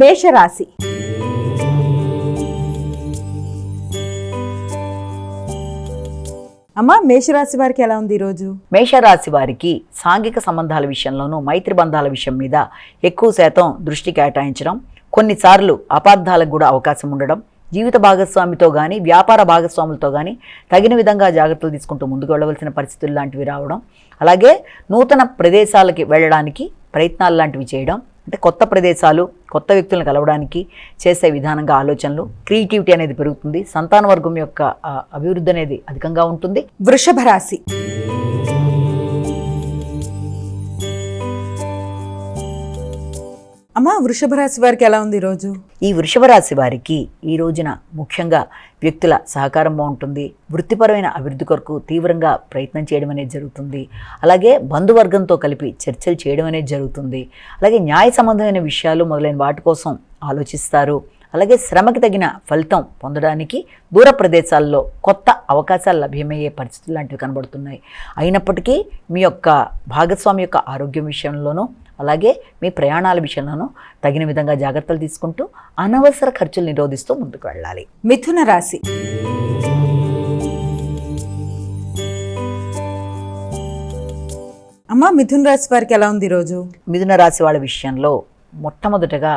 మేషరాశి. అమ్మ, మేషరాశి వారికి ఎలా ఉంది ఈరోజు? మేషరాశి వారికి సాంఘిక సంబంధాల విషయంలోనూ మైత్రి బంధాల విషయం మీద ఎక్కువ శాతం దృష్టి కేటాయించడం, కొన్నిసార్లు అపార్థాలకు కూడా అవకాశం ఉండడం, జీవిత భాగస్వామితో కానీ వ్యాపార భాగస్వాములతో కానీ తగిన విధంగా జాగ్రత్తలు తీసుకుంటూ ముందుకు వెళ్ళవలసిన పరిస్థితులు లాంటివి రావడం, అలాగే నూతన ప్రదేశాలకి వెళ్ళడానికి ప్రయత్నాలు లాంటివి చేయడం, అంటే కొత్త ప్రదేశాలు కొత్త వ్యక్తులను కలవడానికి చేసే విధానంగా ఆలోచనలు, క్రియేటివిటీ అనేది పెరుగుతుంది. సంతాన వర్గం యొక్క అభివృద్ధి అనేది అధికంగా ఉంటుంది. వృషభ రాశి. అమ్మ, వృషభ రాశి వారికి ఎలా ఉంది ఈరోజు? ఈ వృషభ రాశి వారికి ఈ రోజున ముఖ్యంగా వ్యక్తుల సహకారం బాగుంటుంది. వృత్తిపరమైన అభివృద్ధి కొరకు తీవ్రంగా ప్రయత్నం చేయడం అనేది జరుగుతుంది. అలాగే బంధువర్గంతో కలిపి చర్చలు చేయడం అనేది జరుగుతుంది. అలాగే న్యాయ సంబంధమైన విషయాలు మొదలైన వాటి కోసం ఆలోచిస్తారు. అలాగే శ్రమకి తగిన ఫలితం పొందడానికి దూర ప్రదేశాల్లో కొత్త అవకాశాలు లభ్యమయ్యే పరిస్థితులు లాంటివి కనబడుతున్నాయి. అయినప్పటికీ మీ యొక్క భాగస్వామి యొక్క ఆరోగ్యం విషయంలోనూ అలాగే మీ ప్రయాణాల విషయంలోనూ తగిన విధంగా జాగ్రత్తలు తీసుకుంటూ అనవసర ఖర్చులు నిరోధిస్తూ ముందుకు వెళ్ళాలి. మిథున రాశి. అమ్మ, మిథున రాశి వారికి ఎలా ఉంది ఈరోజు? మిథున రాశి వాళ్ళ విషయంలో మొట్టమొదటగా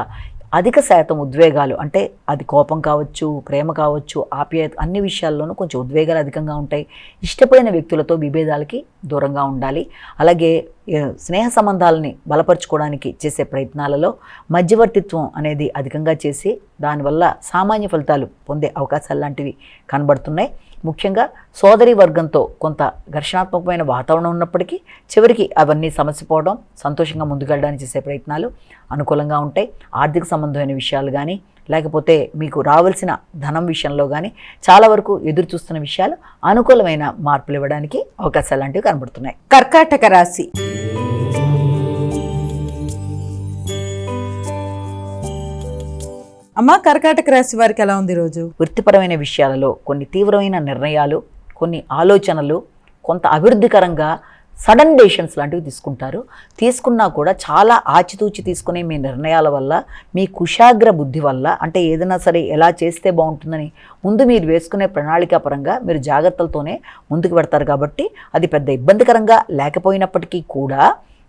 అధిక శాతం ఉద్వేగాలు, అంటే అది కోపం కావచ్చు, ప్రేమ కావచ్చు, ఆప్యాయత, అన్ని విషయాల్లోనూ కొంచెం ఉద్వేగాలు అధికంగా ఉంటాయి. ఇష్టపడిన వ్యక్తులతో విభేదాలకి దూరంగా ఉండాలి. అలాగే స్నేహ సంబంధాలని బలపరుచుకోవడానికి చేసే ప్రయత్నాలలో మధ్యవర్తిత్వం అనేది అధికంగా చేసి దానివల్ల సామాన్య ఫలితాలు పొందే అవకాశాలు లాంటివి కనబడుతున్నాయి. ముఖ్యంగా సోదరి వర్గంతో కొంత ఘర్షణాత్మకమైన వాతావరణం ఉన్నప్పటికీ చివరికి అవన్నీ సమసిపోవడం, సంతోషంగా ముందుకెళ్ళడానికి చేసే ప్రయత్నాలు అనుకూలంగా ఉంటాయి. ఆర్థిక సంబంధమైన విషయాలు కానీ లేకపోతే మీకు రావాల్సిన ధనం విషయంలో కానీ చాలా వరకు ఎదురు చూస్తున్న విషయాలు అనుకూలమైన మార్పులు ఇవ్వడానికి అవకాశాలు లాంటివి కనబడుతున్నాయి. కర్కాటక రాశి. అమ్మ, కర్కాటక రాశి వారికి ఎలా ఉంది ఈరోజు? వృత్తిపరమైన విషయాలలో కొన్ని తీవ్రమైన నిర్ణయాలు, కొన్ని ఆలోచనలు, కొంత అభివృద్ధికరంగా సడన్ డెసిషన్స్ లాంటివి తీసుకున్నా కూడా చాలా ఆచితూచి తీసుకునే మీ నిర్ణయాల వల్ల, మీ కుశాగ్ర బుద్ధి వల్ల, అంటే ఏదైనా సరే ఎలా చేస్తే బాగుంటుందని ముందు మీరు వేసుకునే ప్రణాళికా పరంగా మీరు జాగ్రత్తలతోనే ముందుకు పెడతారు. కాబట్టి అది పెద్ద ఇబ్బందికరంగా లేకపోయినప్పటికీ కూడా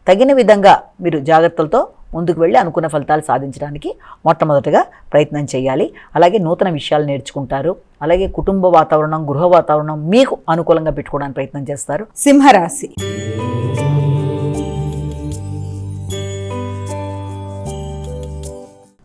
తగిన విధంగా మీరు జాగ్రత్తలతో ముందుకు వెళ్ళి అనుకున్న ఫలితాలు సాధించడానికి మొట్టమొదటిగా ప్రయత్నం చేయాలి. అలాగే నూతన విషయాలు నేర్చుకుంటారు. అలాగే కుటుంబ వాతావరణం, గృహ వాతావరణం మీకు అనుకూలంగా పెట్టుకోవడానికి ప్రయత్నం చేస్తారు. సింహరాశి.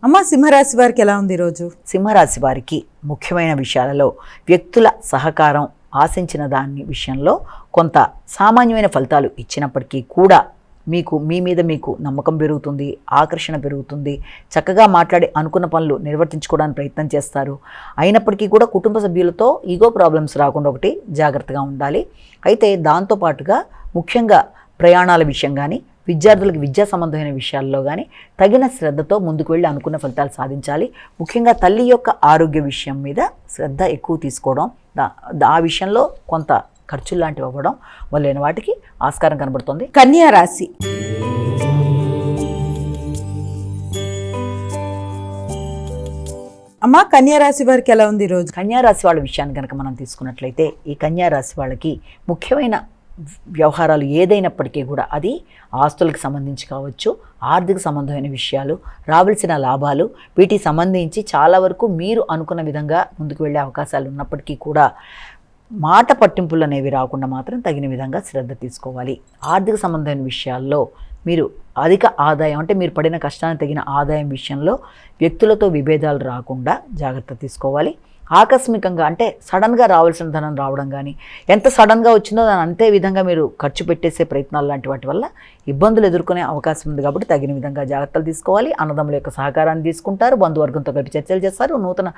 అమ్మ, సింహరాశి వారికి ఎలా ఉంది ఈరోజు? సింహరాశి వారికి ముఖ్యమైన విషయాలలో వ్యక్తుల సహకారం ఆశించిన దాని విషయంలో కొంత సామాన్యమైన ఫలితాలు ఇచ్చినప్పటికీ కూడా మీ మీద మీకు నమ్మకం పెరుగుతుంది, ఆకర్షణ పెరుగుతుంది. చక్కగా మాట్లాడి అనుకున్న పనులు నిర్వర్తించుకోవడానికి ప్రయత్నం చేస్తారు. అయినప్పటికీ కూడా కుటుంబ సభ్యులతో ఈగో ప్రాబ్లమ్స్ రాకుండా ఒకటి జాగ్రత్తగా ఉండాలి. అయితే దాంతోపాటుగా ముఖ్యంగా ప్రయాణాల విషయం కానీ విద్యార్థులకు విద్యా సంబంధమైన విషయాల్లో కానీ తగిన శ్రద్ధతో ముందుకు వెళ్ళి అనుకున్న ఫలితాలు సాధించాలి. ముఖ్యంగా తల్లి యొక్క ఆరోగ్య విషయం మీద శ్రద్ధ ఎక్కువ తీసుకోవడం, ఆ విషయంలో కొంత ఖర్చులు లాంటివి అవ్వడం మొదలైన వాటికి ఆస్కారం కనబడుతుంది. కన్యా రాశి. అమ్మ, కన్యా రాశి వారికి ఎలా ఉంది ఈరోజు? కన్యా రాశి వాళ్ళ విషయాన్ని కనుక మనం తీసుకున్నట్లయితే ఈ కన్యా రాశి వాళ్ళకి ముఖ్యమైన వ్యవహారాలు ఏదైనప్పటికీ కూడా అది ఆస్తులకు సంబంధించి కావచ్చు, ఆర్థిక సంబంధమైన విషయాలు, రావాల్సిన లాభాలు, వీటికి సంబంధించి చాలా వరకు మీరు అనుకున్న విధంగా ముందుకు వెళ్ళే అవకాశాలు ఉన్నప్పటికీ కూడా మాట పట్టింపులు అనేవి రాకుండా మాత్రం తగిన విధంగా శ్రద్ధ తీసుకోవాలి. ఆర్థిక సంబంధమైన విషయాల్లో మీరు అధిక ఆదాయం, అంటే మీరు పడిన కష్టానికి తగిన ఆదాయం విషయంలో వ్యక్తులతో విభేదాలు రాకుండా జాగ్రత్త తీసుకోవాలి. ఆకస్మికంగా, అంటే సడన్గా రావాల్సిన ధనం రావడం కానీ, ఎంత సడన్గా వచ్చిందో దాని అంతే విధంగా మీరు ఖర్చు పెట్టేసే ప్రయత్నాలు లాంటి వాటి వల్ల ఇబ్బందులు ఎదుర్కొనే అవకాశం ఉంది. కాబట్టి తగిన విధంగా జాగ్రత్తలు తీసుకోవాలి. అన్నదమ్ముల యొక్క సహకారాన్ని తీసుకుంటారు, బంధువర్గంతో కలిపి చర్చలు చేస్తారు, నూతన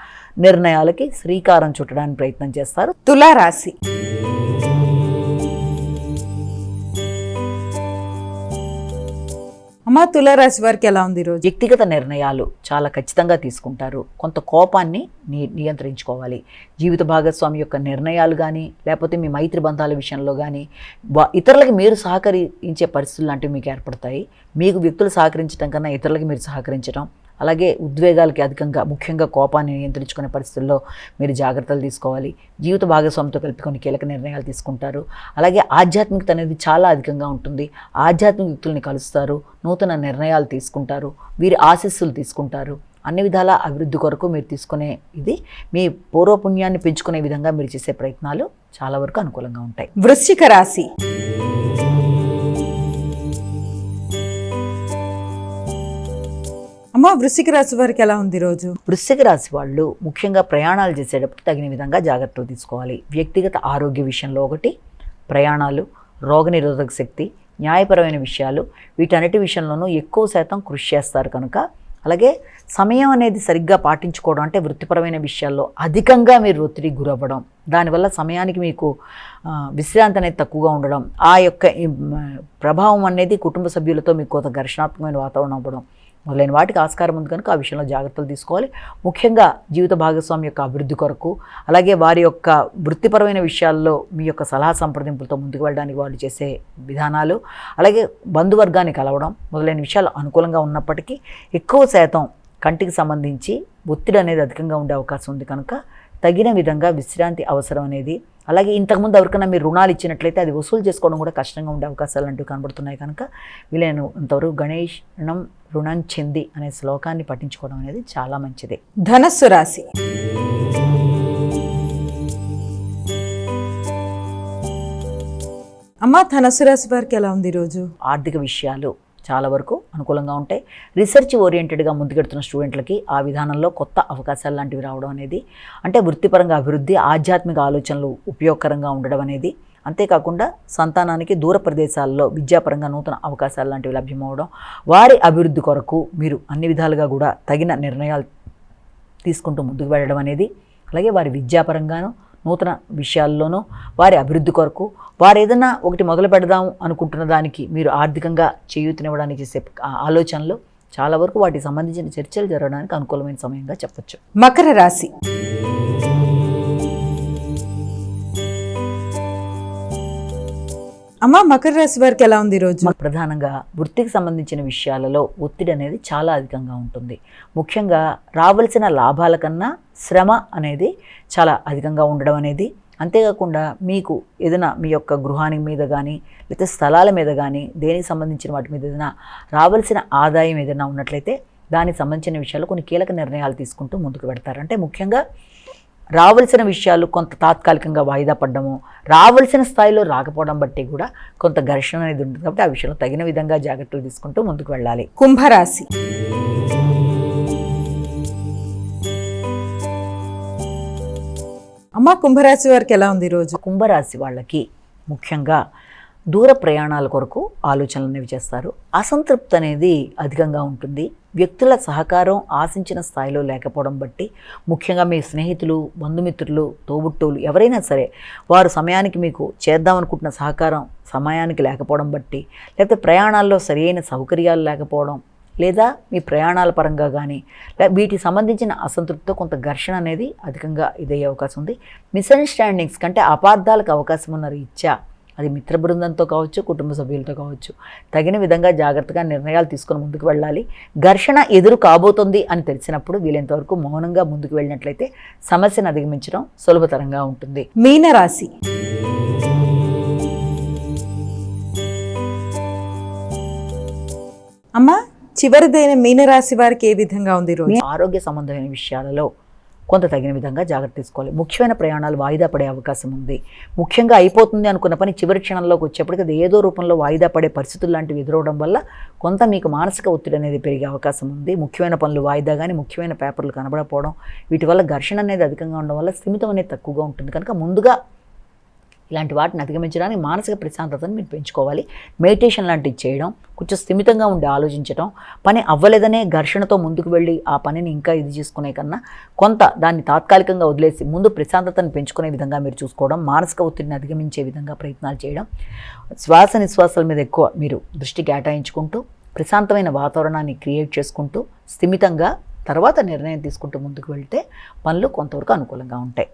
నిర్ణయాలకి శ్రీకారం చుట్టడానికి ప్రయత్నం చేస్తారు. తులారాశి. అమ్మ, తులారాశి వారికి ఎలా ఉంది ఈరోజు? వ్యక్తిగత నిర్ణయాలు చాలా ఖచ్చితంగా తీసుకుంటారు. కొంత కోపాన్ని నియంత్రించుకోవాలి. జీవిత భాగస్వామి యొక్క నిర్ణయాలు కానీ లేకపోతే మీ మైత్రి బంధాల విషయంలో కానీ ఇతరులకి మీరు సహకరించే పరిస్థితులు లాంటివి మీకు ఏర్పడతాయి. మీకు వ్యక్తులు సహకరించడం కన్నా ఇతరులకి మీరు సహకరించడం, అలాగే ఉద్వేగాలకి అధికంగా ముఖ్యంగా కోపాన్ని నియంత్రించుకునే పరిస్థితుల్లో మీరు జాగ్రత్తలు తీసుకోవాలి. జీవిత భాగస్వామితో కలిపి కొన్ని కీలక నిర్ణయాలు తీసుకుంటారు. అలాగే ఆధ్యాత్మికత అనేది చాలా అధికంగా ఉంటుంది. ఆధ్యాత్మిక వ్యక్తుల్ని కలుస్తారు, నూతన నిర్ణయాలు తీసుకుంటారు, వీరి ఆశీస్సులు తీసుకుంటారు. అన్ని విధాల అభివృద్ధి కొరకు మీరు తీసుకునే ఇది మీ పూర్వపుణ్యాన్ని పెంచుకునే విధంగా మీరు చేసే ప్రయత్నాలు చాలా వరకు అనుకూలంగా ఉంటాయి. వృశ్చిక రాశి. అమ్మ, వృశ్చిక రాశి వారికి ఎలా ఉంది రోజు? వృశ్చిక రాశి వాళ్ళు ముఖ్యంగా ప్రయాణాలు చేసేటప్పుడు తగిన విధంగా జాగ్రత్తలు తీసుకోవాలి. వ్యక్తిగత ఆరోగ్య విషయంలో ఒకటి, ప్రయాణాలు, రోగనిరోధక శక్తి, న్యాయపరమైన విషయాలు, వీటన్నిటి విషయంలోనూ ఎక్కువ శాతం కృషి చేస్తారు కనుక, అలాగే సమయం అనేది సరిగ్గా పాటించుకోవడం, అంటే వృత్తిపరమైన విషయాల్లో అధికంగా మీరు ఒత్తిడి గురవ్వడం, దానివల్ల సమయానికి మీకు విశ్రాంతి అనేది తక్కువగా ఉండడం, ఆ యొక్క ప్రభావం అనేది కుటుంబ సభ్యులతో మీకు కొంత ఘర్షణాత్మకమైన వాతావరణం అవ్వడం మొదలైన వాటికి ఆస్కారం ఉంది కనుక ఆ విషయంలో జాగ్రత్తలు తీసుకోవాలి. ముఖ్యంగా జీవిత భాగస్వామి యొక్క అభివృద్ధి కొరకు, అలాగే వారి యొక్క వృత్తిపరమైన విషయాల్లో మీ యొక్క సలహా సంప్రదింపులతో ముందుకు వెళ్ళడానికి వాళ్ళు చేసే విధానాలు, అలాగే బంధువర్గాన్ని కలవడం మొదలైన విషయాలు అనుకూలంగా ఉన్నప్పటికీ ఎక్కువ శాతం కంటికి సంబంధించి ఒత్తిడి అనేది అధికంగా ఉండే అవకాశం ఉంది కనుక తగిన విధంగా విశ్రాంతి అవసరం అనేది, అలాగే ఇంతకుముందు ఎవరికైనా మీరు రుణాలు ఇచ్చినట్లయితే అది వసూలు చేసుకోవడం కూడా కష్టంగా ఉండే అవకాశాలు అంటూ కనబడుతున్నాయి కనుక వీలైనంతవరకు గణేశం రుణం చెంది అనే శ్లోకాన్ని పఠించుకోవడం అనేది చాలా మంచిది. ధనస్సు రాశి. అమ్మ, ధనస్సు రాశి వారికి ఎలా ఉంది రోజు? ఆర్థిక విషయాలు చాలా వరకు అనుకూలంగా ఉంటాయి. రీసెర్చ్ ఓరియంటెడ్గా ముందుకెడుతున్న స్టూడెంట్లకి ఆ విధానంలో కొత్త అవకాశాలు లాంటివి రావడం అనేది, అంటే వృత్తిపరంగా అభివృద్ధి, ఆధ్యాత్మిక ఆలోచనలు ఉపయోగకరంగా ఉండడం అనేది, అంతేకాకుండా సంతానానికి దూర ప్రదేశాల్లో విద్యాపరంగా నూతన అవకాశాలు లాంటివి లభ్యమవడం, వారి అభివృద్ధి కొరకు మీరు అన్ని విధాలుగా కూడా తగిన నిర్ణయాలు తీసుకుంటూ ముందుకు వెళ్ళడం అనేది, అలాగే వారి విద్యాపరంగాను నూతన విషయాల్లోనూ వారి అభివృద్ధి కొరకు వారు ఏదైనా ఒకటి మొదలు పెడదాం అనుకుంటున్న దానికి మీరు ఆర్థికంగా చేయూతనివ్వడానికి చేసే ఆలోచనలు చాలా వరకు వాటికి సంబంధించిన చర్చలు జరగడానికి అనుకూలమైన సమయంగా చెప్పొచ్చు. మకర రాశి. అమ్మ, మకర రాశి వారికి ఎలా ఉంది రోజు? ప్రధానంగా వృత్తికి సంబంధించిన విషయాలలో ఒత్తిడి అనేది చాలా అధికంగా ఉంటుంది. ముఖ్యంగా రావాల్సిన లాభాల కన్నా శ్రమ అనేది చాలా అధికంగా ఉండడం అనేది, అంతేకాకుండా మీకు ఏదైనా మీ యొక్క గృహానికి మీద కానీ లేకపోతే స్థలాల మీద కానీ దేనికి సంబంధించిన వాటి మీద ఏదైనా రావాల్సిన ఆదాయం ఏదైనా ఉన్నట్లయితే దానికి సంబంధించిన విషయాలు కొన్ని కీలక నిర్ణయాలు తీసుకుంటూ ముందుకు పెడతారు. అంటే ముఖ్యంగా రావాల్సిన విషయాలు కొంత తాత్కాలికంగా వాయిదా పడ్డము, రావాల్సిన స్థాయిలో రాకపోవడం బట్టి కూడా కొంత ఘర్షణ అనేది ఉంటుంది. కాబట్టి ఆ విషయంలో తగిన విధంగా జాగ్రత్తలు తీసుకుంటూ ముందుకు వెళ్ళాలి. కుంభరాశి. అమ్మ, కుంభరాశి వారికి ఎలా ఉంది రోజు? కుంభరాశి వాళ్ళకి ముఖ్యంగా దూర ప్రయాణాల కొరకు ఆలోచనలు అనేవి చేస్తారు. అసంతృప్తి అనేది అధికంగా ఉంటుంది. వ్యక్తుల సహకారం ఆశించిన స్థాయిలో లేకపోవడం బట్టి, ముఖ్యంగా మీ స్నేహితులు, బంధుమిత్రులు, తోబుట్టువులు ఎవరైనా సరే వారు సమయానికి మీకు చేద్దామనుకుంటున్న సహకారం సమయానికి లేకపోవడం బట్టి, లేకపోతే ప్రయాణాల్లో సరైన సౌకర్యాలు లేకపోవడం, లేదా మీ ప్రయాణాల పరంగా కానీ వీటికి సంబంధించిన అసంతృప్తితో కొంత ఘర్షణ అనేది అధికంగా ఇదయ్యే అవకాశం ఉంది. మిస్అండర్స్టాండింగ్స్ కంటే అపార్థాలకు అవకాశం ఉన్న రీత్యా అది మిత్ర బృందంతో కావచ్చు, కుటుంబ సభ్యులతో కావచ్చు, తగిన విధంగా జాగ్రత్తగా నిర్ణయాలు తీసుకొని ముందుకు వెళ్ళాలి. ఘర్షణ ఎదురు కాబోతుంది అని తెలిసినప్పుడు వీలైనంతవరకు మౌనంగా ముందుకు వెళ్ళినట్లయితే సమస్యను అధిగమించడం సులభతరంగా ఉంటుంది. మీనరాశి. అమ్మ, చివరిదైన మీనరాశి వారికి ఏ విధంగా ఉంది రోజు? ఆరోగ్య సంబంధమైన విషయాలలో కొంత తగిన విధంగా జాగ్రత్త తీసుకోవాలి. ముఖ్యమైన ప్రయాణాలు వాయిదా పడే అవకాశం ఉంది. ముఖ్యంగా అయిపోతుంది అనుకున్న పని చివరి క్షణంలోకి వచ్చేప్పటికి అది ఏదో రూపంలో వాయిదా పడే పరిస్థితులు లాంటివి ఎదురవడం వల్ల కొంత మీకు మానసిక ఒత్తిడి అనేది పెరిగే అవకాశం ఉంది. ముఖ్యమైన పనులు వాయిదా కానీ, ముఖ్యమైన పేపర్లు కనబడకపోవడం, వీటి వల్ల ఘర్షణ అనేది అధికంగా ఉండడం వల్ల స్థిమితం అనేది తక్కువగా ఉంటుంది. కనుక ముందుగా ఇలాంటి వాటిని అధిగమించడానికి మానసిక ప్రశాంతతను మీరు పెంచుకోవాలి. మెడిటేషన్ లాంటివి చేయడం, కొంచెం స్థిమితంగా ఉండి ఆలోచించడం, పని అవ్వలేదనే ఘర్షణతో ముందుకు వెళ్ళి ఆ పనిని ఇంకా ఇది చేసుకునే కన్నా కొంత దాన్ని తాత్కాలికంగా వదిలేసి ముందు ప్రశాంతతను పెంచుకునే విధంగా మీరు చూసుకోవడం, మానసిక ఒత్తిడిని అధిగమించే విధంగా ప్రయత్నాలు చేయడం, శ్వాస నిశ్వాసాల మీద ఎక్కువ మీరు దృష్టి కేటాయించుకుంటూ ప్రశాంతమైన వాతావరణాన్ని క్రియేట్ చేసుకుంటూ స్థిమితంగా తర్వాత నిర్ణయం తీసుకుంటూ ముందుకు వెళ్తే పనులు కొంతవరకు అనుకూలంగా ఉంటాయి.